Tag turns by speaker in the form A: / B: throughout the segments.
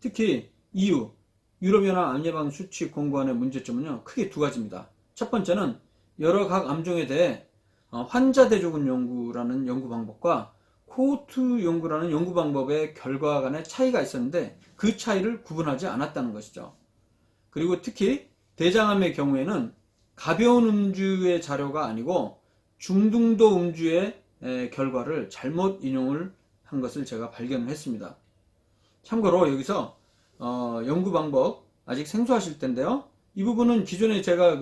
A: 특히 EU, 유럽연합 암예방 수칙 공고안의 문제점은요, 크게 두 가지입니다. 첫 번째는 여러 각 암종에 대해 환자 대조군 연구라는 연구 방법과 코호트 연구라는 연구 방법의 결과 간의 차이가 있었는데 그 차이를 구분하지 않았다는 것이죠. 그리고 특히 대장암의 경우에는 가벼운 음주의 자료가 아니고 중등도 음주의 결과를 잘못 인용을 한 것을 제가 발견을 했습니다. 참고로 여기서 연구 방법 아직 생소하실 텐데요. 이 부분은 기존에 제가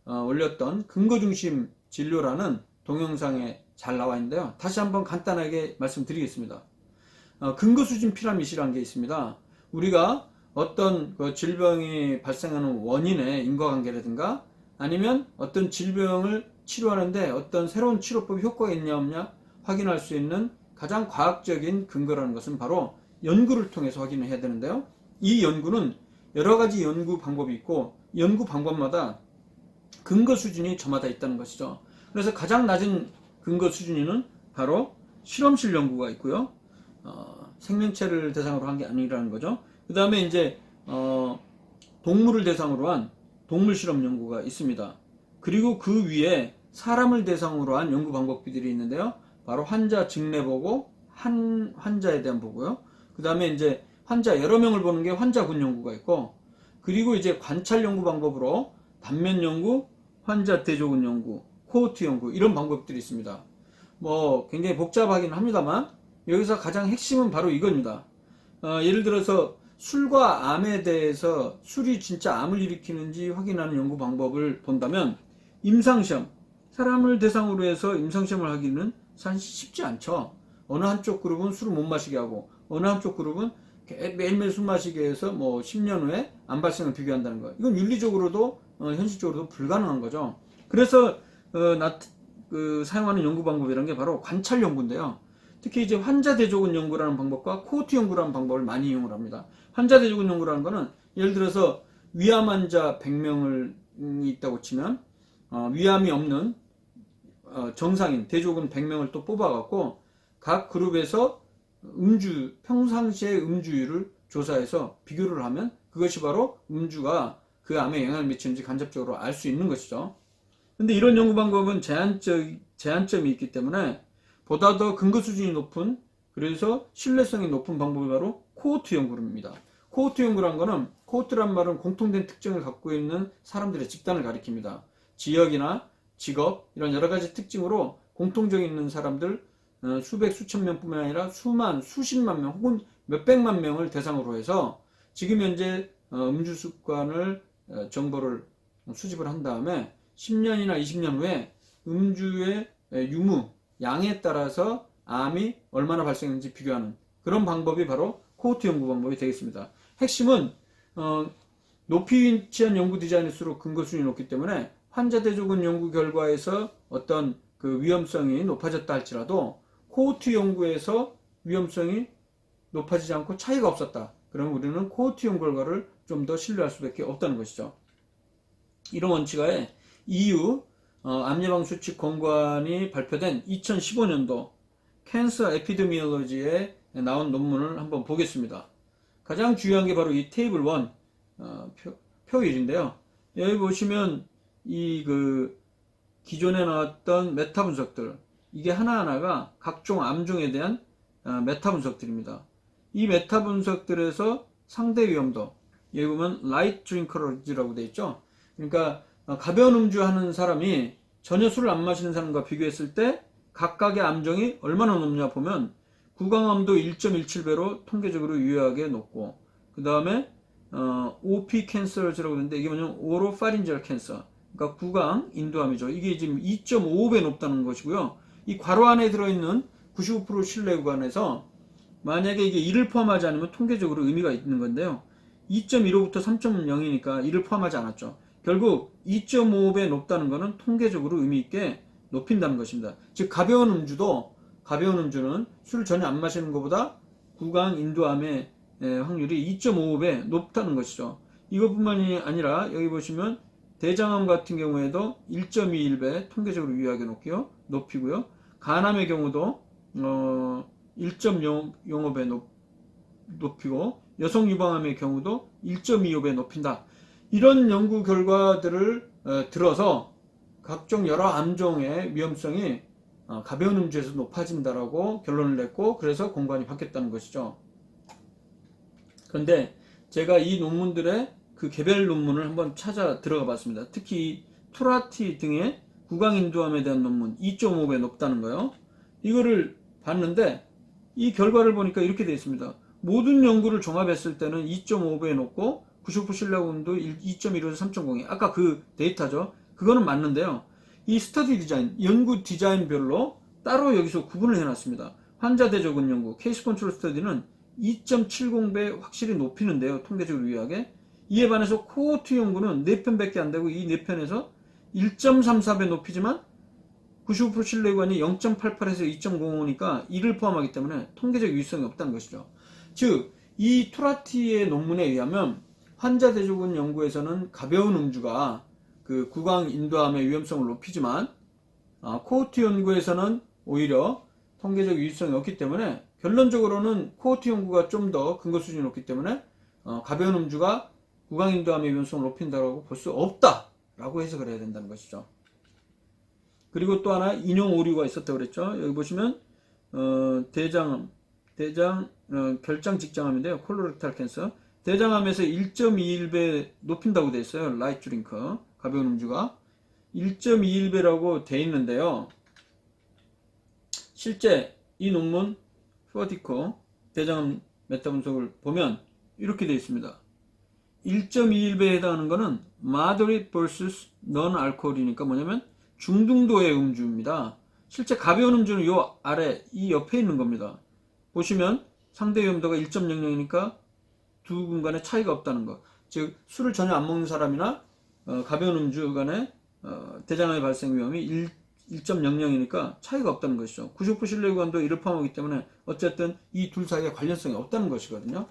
A: 올렸던 근거 중심 진료라는 동영상에 잘 나와 있는데요. 다시 한번 간단하게 말씀드리겠습니다. 근거 수준 피라밋이라는 게 있습니다. 우리가 어떤 질병이 발생하는 원인의 인과관계라든가 아니면 어떤 질병을 치료하는데 어떤 새로운 치료법이 효과가 있냐 없냐 확인할 수 있는 가장 과학적인 근거라는 것은 바로 연구를 통해서 확인을 해야 되는데요. 이 연구는 여러 가지 연구 방법이 있고 연구 방법마다 근거 수준이 저마다 있다는 것이죠. 그래서 가장 낮은 근거 수준은 바로 실험실 연구가 있고요. 생명체를 대상으로 한 게 아니라는 거죠. 그 다음에 이제 동물을 대상으로 한 동물 실험 연구가 있습니다. 그리고 그 위에 사람을 대상으로 한 연구 방법들이 있는데요. 바로 환자 직내 보고, 한 환자에 대한 보고요. 그 다음에 이제 환자 여러 명을 보는 게 환자군 연구가 있고, 그리고 이제 관찰 연구 방법으로 단면 연구, 환자 대조군 연구, 코호트 연구 이런 방법들이 있습니다. 뭐 굉장히 복잡하긴 합니다만 여기서 가장 핵심은 바로 이겁니다. 예를 들어서 술과 암에 대해서 술이 진짜 암을 일으키는지 확인하는 연구 방법을 본다면 임상시험, 사람을 대상으로 해서 임상시험을 하기는 사실 쉽지 않죠. 어느 한쪽 그룹은 술을 못 마시게 하고 어느 한쪽 그룹은 매일매일 술 마시게 해서 뭐 10년 후에 암 발생을 비교한다는 거. 이건 윤리적으로도 현실적으로도 불가능한 거죠. 그래서 사용하는 연구 방법이라는 게 바로 관찰 연구인데요. 특히 이제 환자 대조군 연구라는 방법과 코호트 연구라는 방법을 많이 이용을 합니다. 환자 대조군 연구라는 거는 예를 들어서 위암 환자 100명을 있다고 치면 위암이 없는 정상인 대조군 100명을 또 뽑아갖고 각 그룹에서 평상시의 음주율을 조사해서 비교를 하면 그것이 바로 음주가 그 암에 영향을 미치는지 간접적으로 알 수 있는 것이죠. 근데 이런 연구 방법은 제한점이 있기 때문에 보다 더 근거 수준이 높은, 그래서 신뢰성이 높은 방법이 바로 코호트 연구입니다. 코호트 연구라는 거는, 코호트란 말은 공통된 특징을 갖고 있는 사람들의 집단을 가리킵니다. 지역이나 직업 이런 여러 가지 특징으로 공통적이 있는 사람들 수백 수천 명뿐만 아니라 수십만 명 혹은 몇백만 명을 대상으로 해서 지금 현재 음주 습관을 정보를 수집을 한 다음에 10년이나 20년 후에 음주의 유무, 양에 따라서 암이 얼마나 발생했는지 비교하는 그런 방법이 바로 코호트 연구 방법이 되겠습니다. 핵심은 높이 위치한 연구 디자인일수록 근거 수준이 높기 때문에 환자 대조군 연구 결과에서 어떤 그 위험성이 높아졌다 할지라도 코호트 연구에서 위험성이 높아지지 않고 차이가 없었다. 그러면 우리는 코호트 연구 결과를 좀 더 신뢰할 수밖에 없다는 것이죠. 이런 원칙하에 EU 암예방 수칙 권고안이 발표된 2015년도 캔서 에피데미올로지에 나온 논문을 한번 보겠습니다. 가장 중요한 게 바로 이 테이블 1 표 1인데요. 여기 보시면 기존에 나왔던 메타 분석들, 이게 하나하나가 각종 암종에 대한 메타 분석들입니다. 이 메타 분석들에서 상대 위험도, 여기 보면 라이트 드링커즈라고 되어 있죠. 그러니까 가벼운 음주하는 사람이 전혀 술을 안 마시는 사람과 비교했을 때 각각의 암종이 얼마나 높냐 보면 구강암도 1.17배로 통계적으로 유효하게 높고, 그 다음에 OP 캔서라고 하는데 이게 뭐냐면 오로파린지얼 캔서, 그러니까 구강 인두암이죠. 이게 지금 2.55배 높다는 것이고요. 이 괄호 안에 들어있는 95% 신뢰 구간에서 만약에 이게 1을 포함하지 않으면 통계적으로 의미가 있는 건데요. 2.15부터 3.0이니까 1을 포함하지 않았죠. 결국 2.5배 높다는 것은 통계적으로 의미 있게 높인다는 것입니다. 즉 가벼운 음주는 술을 전혀 안 마시는 것보다 구강 인두암의 확률이 2.55배 높다는 것이죠. 이것뿐만이 아니라 여기 보시면 대장암 같은 경우에도 1.21배 통계적으로 유효하게 높이고요. 간암의 경우도 1.05배 높이고, 여성 유방암의 경우도 1.25배 높인다. 이런 연구 결과들을 들어서 각종 여러 암종의 위험성이 가벼운 음주에서 높아진다라고 결론을 냈고, 그래서 공관이 바뀌었다는 것이죠. 그런데 제가 이 논문들의 그 개별 논문을 한번 찾아 들어가 봤습니다. 특히 투라티 등의 구강인도암에 대한 논문 2.5배 높다는 거예요. 이거를 봤는데 이 결과를 보니까 이렇게 되어 있습니다. 모든 연구를 종합했을 때는 2.5배 높고 99% 신뢰도도 2.15에서 3.02. 아까 그 데이터죠. 그거는 맞는데요. 이 스터디 디자인, 연구 디자인별로 따로 여기서 구분을 해놨습니다. 환자 대조군 연구, 케이스 컨트롤 스터디는 2.70배 확실히 높이는데요. 통계적으로 유의하게. 이에 반해서 코호트 연구는 4편밖에 안 되고 이 4편에서 1.34배 높이지만 95% 신뢰구간이 0.88에서 2.05니까 이를 포함하기 때문에 통계적 유의성이 없다는 것이죠. 즉, 이 투라티의 논문에 의하면 환자 대조군 연구에서는 가벼운 음주가 그 구강 인도암의 위험성을 높이지만 코호트 연구에서는 오히려 통계적 유의성이 없기 때문에 결론적으로는 코호트 연구가 좀 더 근거 수준이 높기 때문에 가벼운 음주가 구강 인도암의 위험성을 높인다고 볼 수 없다라고 해석을 해야 된다는 것이죠. 그리고 또 하나 인용 오류가 있었다고 그랬죠. 여기 보시면 결장 직장암인데요. 콜로렉탈 캔서. 대장암에서 1.21배 높인다고 되어 있어요. 라이트 드링크, 가벼운 음주가 1.21배라고 되어 있는데요. 실제 이 논문 포티코 대장암 메타 분석을 보면 이렇게 되어 있습니다. 1.21배에 해당하는 것은 moderate vs non-alcohol이니까 뭐냐면 중등도의 음주입니다. 실제 가벼운 음주는 요 아래 이 옆에 있는 겁니다. 보시면 상대 위험도가 1.00이니까 두 군 간에 차이가 없다는 것. 즉 술을 전혀 안 먹는 사람이나 가벼운 음주 간에 대장암의 발생 위험이 1.00이니까 차이가 없다는 것이죠. 99% 신뢰구간도 이를 포함하기 때문에 어쨌든 이 둘 사이에 관련성이 없다는 것이거든요.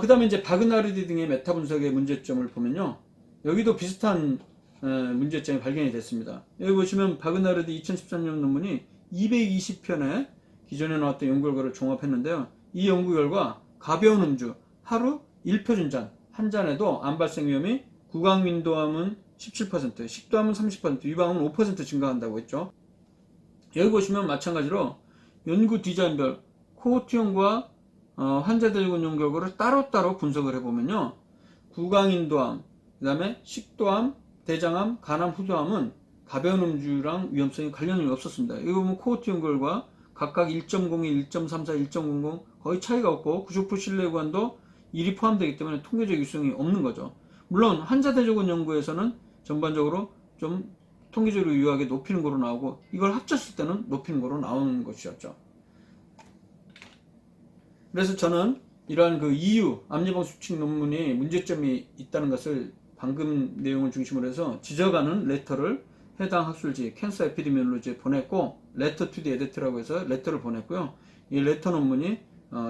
A: 그 다음에 이제 바그나르디 등의 메타 분석의 문제점을 보면요. 여기도 비슷한 문제점이 발견이 됐습니다. 여기 보시면 바그나르디 2013년 논문이 220편의 기존에 나왔던 연구 결과를 종합했는데요. 이 연구 결과 가벼운 음주 하루 1표준 잔, 한 잔에도 암 발생 위험이 구강인도암은 17%, 식도암은 30%, 유방암은 5% 증가한다고 했죠. 여기 보시면 마찬가지로 연구 디자인별 코호트 연구와 환자 대조군 연구 결과를 따로따로 분석을 해보면요. 구강인도암, 그 다음에 식도암, 대장암, 간암, 후두암은 가벼운 음주랑 위험성이 관련이 없었습니다. 여기 보면 코호트 연구 결과 각각 1.02, 1.34, 1.00 거의 차이가 없고 90% 신뢰구간도 1이 포함되기 때문에 통계적 유효성이 없는 거죠. 물론 환자 대조군 연구에서는 전반적으로 좀 통계적으로 유효하게 높이는 거로 나오고 이걸 합쳤을 때는 높이는 거로 나오는 것이었죠. 그래서 저는 이러한 그 EU 암예방 수칙 논문이 문제점이 있다는 것을 방금 내용을 중심으로 해서 지적하는 레터를 해당 학술지 캔서 에피데미올로지에 보냈고 레터 투 디 에디트라고 해서 레터를 보냈고요. 이 레터 논문이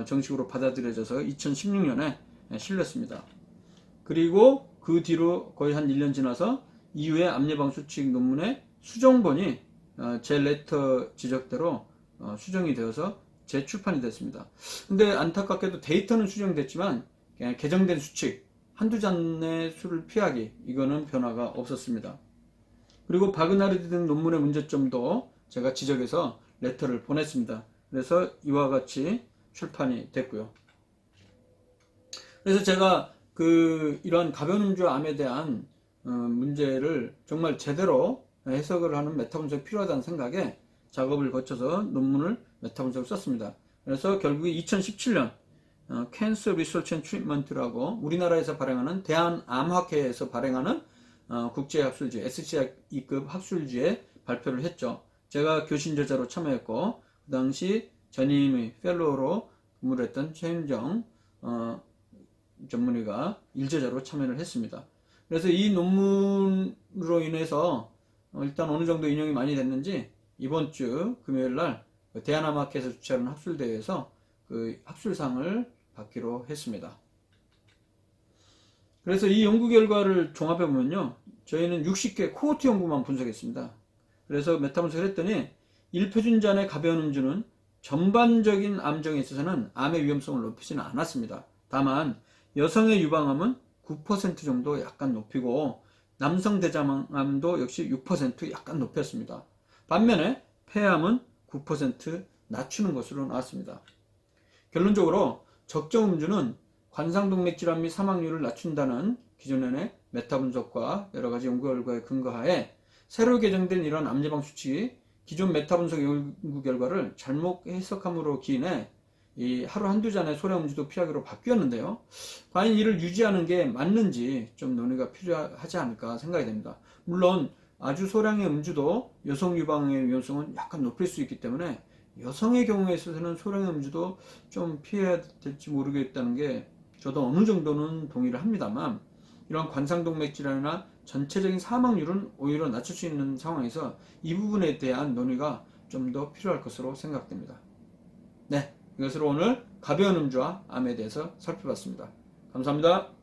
A: 정식으로 받아들여져서 2016년에 실렸습니다. 그리고 그 뒤로 거의 한 1년 지나서 이후에 암예방 수칙 논문의 수정본이 제 레터 지적대로 수정이 되어서 재출판이 됐습니다. 근데 안타깝게도 데이터는 수정됐지만 그냥 개정된 수칙 한두 잔의 술을 피하기 이거는 변화가 없었습니다. 그리고 바그나르디 등 논문의 문제점도 제가 지적해서 레터를 보냈습니다. 그래서 이와 같이 출판이 됐고요. 그래서 제가 이러한 가벼운 음주 암에 대한 문제를 정말 제대로 해석을 하는 메타 분석이 필요하다는 생각에 작업을 거쳐서 논문을 메타 분석을 썼습니다. 그래서 결국에 2017년 Cancer Research and Treatment라고 우리나라에서 발행하는 대한암학회에서 발행하는 국제학술지 SCI급 학술지에 발표를 했죠. 제가 교신저자로 참여했고 그 당시 전임의 펠로우로 근무를 했던 최윤정 전문의가 일제자로 참여를 했습니다. 그래서 이 논문으로 인해서 일단 어느 정도 인용이 많이 됐는지 이번 주 금요일 날 대한암학회에서 주최하는 학술대회에서 그 학술상을 받기로 했습니다. 그래서 이 연구 결과를 종합해 보면요. 저희는 60개 코호트 연구만 분석했습니다. 그래서 메타 분석을 했더니 1표준 잔의 가벼운 음주는 전반적인 암정에 있어서는 암의 위험성을 높이지는 않았습니다. 다만 여성의 유방암은 9% 정도 약간 높이고 남성 대장암도 역시 6% 약간 높였습니다. 반면에 폐암은 9% 낮추는 것으로 나왔습니다. 결론적으로 적정 음주는 관상동맥 질환 및 사망률을 낮춘다는 기존의 메타 분석과 여러 가지 연구 결과에 근거하에 새로 개정된 이런 암 예방 수칙이 기존 메타 분석 연구 결과를 잘못 해석함으로 기인해 이 하루 한두 잔의 소량 음주도 피하기로 바뀌었는데요. 과연 이를 유지하는 게 맞는지 좀 논의가 필요하지 않을까 생각이 됩니다. 물론 아주 소량의 음주도 여성 유방의 위험성은 약간 높일 수 있기 때문에 여성의 경우에 있어서는 소량의 음주도 좀 피해야 될지 모르겠다는 게 저도 어느 정도는 동의를 합니다만, 이런 관상동맥 질환이나 전체적인 사망률은 오히려 낮출 수 있는 상황에서 이 부분에 대한 논의가 좀 더 필요할 것으로 생각됩니다. 네, 이것으로 오늘 가벼운 음주와 암에 대해서 살펴봤습니다. 감사합니다.